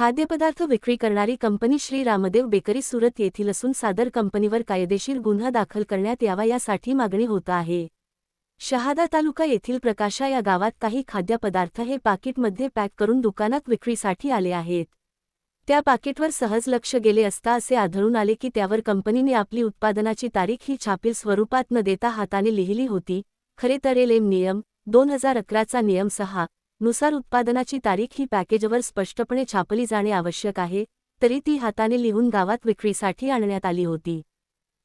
खाद्यपदार्थ विक्री करणारी कंपनी श्री रामदेव बेकरी सुरत येथील असून सादर कंपनीवर कायदेशीर गुन्हा दाखल करण्यात यावा यासाठी मागणी होत आहे। शहादा तालुका येथील प्रकाशा या गावात काही खाद्यपदार्थ हे पाकिटमध्ये पॅक करून दुकानात विक्रीसाठी आले आहेत। त्या पाकिटवर सहज लक्ष गेले असता असे आढळून आले की त्यावर कंपनीने आपली उत्पादनाची तारीख ही छापील स्वरूपात न देता हाताने लिहिली होती। खरे तर एलएम नियम 2011चा नियम 6 नुसार उत्पादनाची तारीख ही पॅकेजवर स्पष्टपणे छापली जाणे आवश्यक आहे, तरी ती हाताने लिहून गावात विक्रीसाठी आणण्यात आली होती।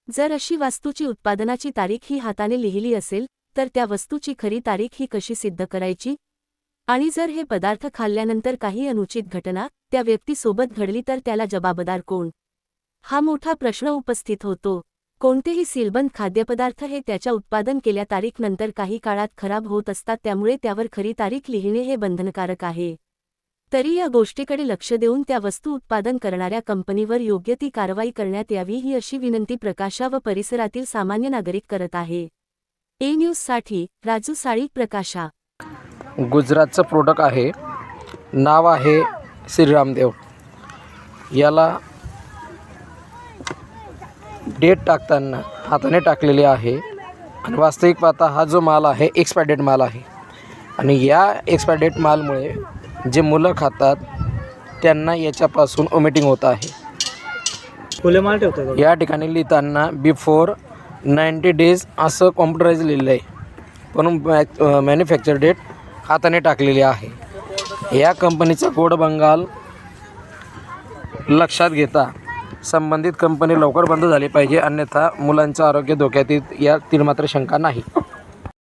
जर अशी वस्तूची उत्पादनाची तारीख ही हाताने लिहिली असेल तर त्या वस्तूची खरी तारीख ही कशी सिद्ध करायची? आणि जर हे पदार्थ खाल्ल्यानंतर काही अनुचित घटना त्या व्यक्तीसोबत घडली तर त्याला जबाबदार कोण? हा मोठा प्रश्न उपस्थित होतो। कोणतेही सीलबंद खाद्यपदार्थ हे त्याच्या उत्पादन केल्या तारीखनंतर काही काळात खराब होत असतात, त्यामुळे त्यावर खरी तारीख लिहिणे हे बंधनकारक आहे। तरी या गोष्टीकडे लक्ष देऊन त्या वस्तू उत्पादन करणाऱ्या कंपनीवर योग्य ती कारवाई करण्यात यावी ही अशी विनंती प्रकाशा व परिसरातील सामान्य नागरिक करत आहे। ए न्यूजसाठी राजू साळी, प्रकाशा। गुजरातचं प्रोडक्ट आहे, नाव आहे श्री रामदेव। याला डेट टाकताना हाताने टाकलेली आहे आणि वास्तविक पाहता हा जो माल आहे एक्सपायरी डेट माल आहे आणि या एक्सपायरी डेट मालमुळे जे मुलं खातात त्यांना याच्यापासून वॉमिटिंग होत आहे। फुले माल ठेवतात या ठिकाणी लिहिताना बिफोर 90 डेज असं कॉम्प्युटराइज लिहिलं आहे, पण मॅन्युफॅक्चर डेट हाताने टाकलेली आहे। या कंपनीचा कोड बंगाल लक्षात घेता संबंधित कंपनी लवकर बंद झाली पाहिजे, अन्यथा मुलांचं आरोग्य धोक्यात येईल यातील मात्र शंका नाही।